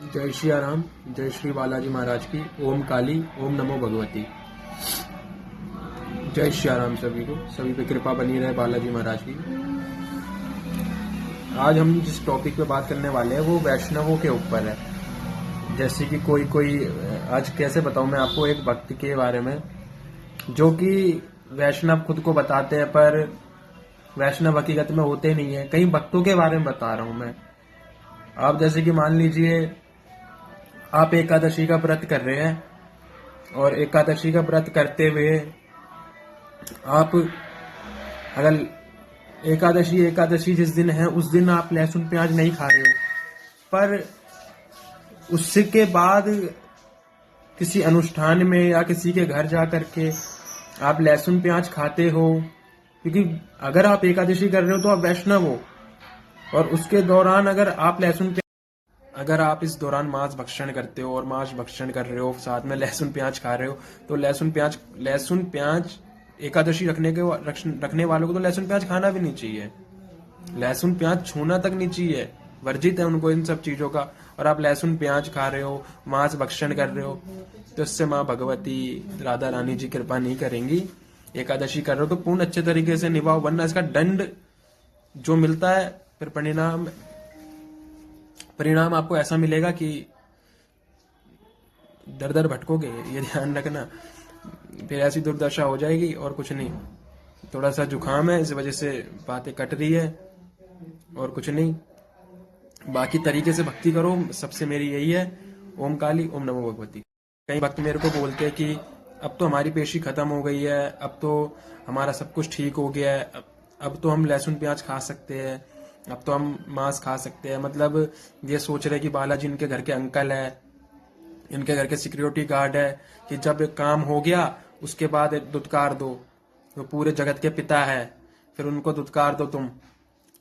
जय श्री राम। जय श्री बालाजी महाराज की। ओम काली, ओम नमो भगवती। जय श्री राम सभी को, सभी पे कृपा बनी रहे बालाजी महाराज की। आज हम जिस टॉपिक पे बात करने वाले हैं वो वैष्णवों के ऊपर है। जैसे कि कोई आज कैसे बताऊं मैं आपको एक भक्त के बारे में, जो कि वैष्णव खुद को बताते हैं पर वैष्णव हकीकत में होते नहीं है। कई भक्तों के बारे में बता रहा हूं मैं। आप जैसे कि मान लीजिए आप एकादशी का व्रत कर रहे हैं और एकादशी का व्रत करते हुए आप अगर एकादशी जिस दिन है उस दिन आप लहसुन प्याज नहीं खा रहे हो, पर उसके बाद किसी अनुष्ठान में या किसी के घर जा करके आप लहसुन प्याज खाते हो, क्योंकि अगर आप एकादशी कर रहे हो तो आप वैष्णव हो। और उसके दौरान अगर आप इस दौरान मांस भक्षण करते हो और मांस भक्षण कर रहे हो साथ में लहसुन प्याज खा रहे हो, तो लहसुन प्याज एकादशी रखने वालों को तो लहसुन प्याज खाना भी नहीं चाहिए। लहसुन प्याज छूना तक नहीं चाहिए, वर्जित है उनको इन सब चीजों का। और आप लहसुन प्याज खा रहे हो, मांस भक्षण कर रहे हो, तो इससे माँ भगवती राधा रानी जी कृपा नहीं करेंगी। एकादशी कर रहे हो तो पूर्ण अच्छे तरीके से निभाओ, वरना इसका दंड जो मिलता है फिर परिणाम आपको ऐसा मिलेगा कि दर दर भटकोगे, ये ध्यान रखना। फिर ऐसी दुर्दशा हो जाएगी और कुछ नहीं। थोड़ा सा जुकाम है, इस वजह से बातें कट रही है और कुछ नहीं। बाकी तरीके से भक्ति करो, सबसे मेरी यही है। ओम काली, ओम नमो भगवती। कई भक्त मेरे को बोलते हैं कि अब तो हमारी पेशी खत्म हो गई है, अब तो हमारा सब कुछ ठीक हो गया है, अब तो हम लहसुन प्याज खा सकते हैं, अब तो हम मांस खा सकते हैं। मतलब ये सोच रहे कि बालाजी इनके घर के अंकल है, इनके घर के सिक्योरिटी गार्ड है, कि जब काम हो गया उसके बाद दुत्कार दो, वो पूरे जगत के पिता है, फिर उनको दुत्कार दो तुम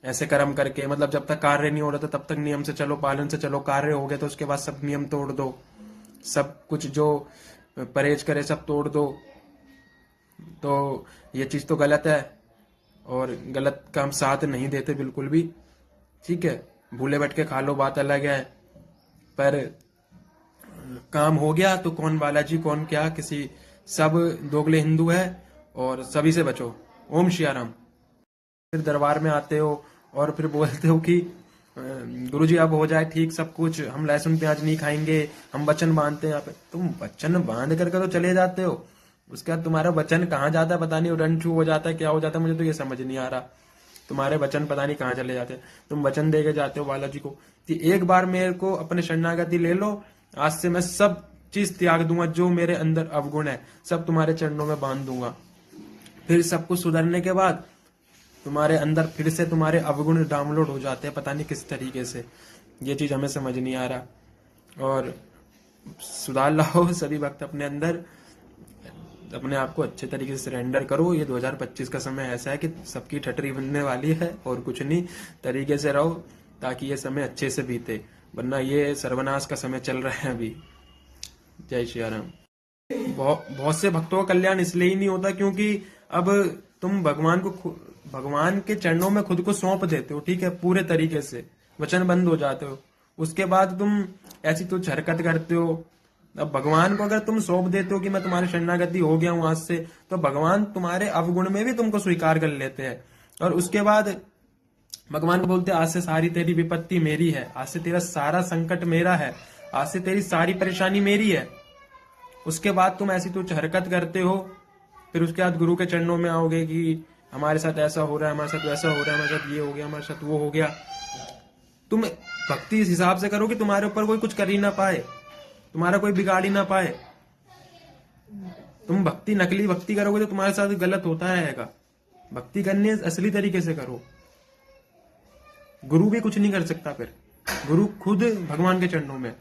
ऐसे कर्म करके। मतलब जब तक कार्य नहीं हो रहा था तब तक नियम से चलो, पालन से चलो। कार्य हो गया तो उसके बाद सब नियम तोड़ दो, सब कुछ जो परहेज करे सब तोड़ दो। तो ये चीज तो गलत है और गलत का हम साथ नहीं देते बिल्कुल भी। ठीक है, भूले बैठ के खा लो, बात अलग है, पर काम हो गया तो कौन बालाजी कौन क्या, किसी सब दोगले हिंदू है और सभी से बचो। ओम श्री फिर दरबार में आते हो और फिर बोलते हो कि गुरुजी अब हो जाए ठीक सब कुछ, हम लहसुन प्याज नहीं खाएंगे, हम वचन बांधते हैं। यहाँ पे तुम वचन बांध करके तो चले जाते हो, उसके बाद तुम्हारा वचन कहाँ जाता है पता नहीं, रंचू हो जाता है, क्या हो जाता है मुझे तो ये समझ नहीं आ रहा। तुम्हारे वचन पता नहीं कहाँ चले जाते हैं। तुम वचन दे के जाते हो बालाजी को कि एक बार मेरे को अपने शरणागति ले लो, आज से मैं सब चीज त्याग दूंगा, जो मेरे अंदर अवगुण है सब तुम्हारे चरणों में बांध दूंगा। फिर सब कुछ सुधरने के बाद तुम्हारे अंदर फिर से तुम्हारे अवगुण डाउनलोड हो जाते हैं, पता नहीं किस तरीके से। ये चीज हमें समझ नहीं आ रहा और सुधार लाओ सभी वक्त अपने अंदर, अपने आप को अच्छे तरीके से सरेंडर करो। ये 2025 का समय ऐसा है कि सबकी ठटरी बनने वाली है और कुछ नहीं, तरीके से रहो ताकि ये समय अच्छे से बीते, वरना ये सर्वनाश का समय चल रहा है अभी। जय श्री राम। बहुत से भक्तों का कल्याण इसलिए ही नहीं होता क्योंकि अब तुम भगवान के चरणों में खुद को सौंप देते हो, ठीक है, पूरे तरीके से वचनबद्ध हो जाते हो। उसके बाद तुम ऐसी तुच्छ हरकत करते हो। अब भगवान को अगर तुम सौंप देते हो कि मैं तुम्हारी शरणागति हो गया हूं आज से, तो भगवान तुम्हारे अवगुण में भी तुमको स्वीकार कर लेते हैं। और उसके बाद भगवान को बोलते हैं आज से सारी तेरी विपत्ति मेरी है, आज से तेरा सारा संकट मेरा है, आज से तेरी सारी परेशानी मेरी है। उसके बाद तुम ऐसी तुच्छ हरकत करते हो, फिर उसके बाद गुरु के चरणों में आओगे कि हमारे साथ ऐसा हो रहा है, हमारे साथ वैसा हो रहा है, हमारे साथ ये हो गया, हमारे साथ वो हो गया। तुम भक्ति इस हिसाब से करो कि तुम्हारे ऊपर कोई कुछ कर ही ना पाए, तुम्हारा कोई बिगाड़ ही ना पाए। तुम नकली भक्ति करोगे तो तुम्हारे साथ गलत होता रहेगा। भक्ति करनी है असली तरीके से करो। गुरु भी कुछ नहीं कर सकता, फिर गुरु खुद भगवान के चरणों में।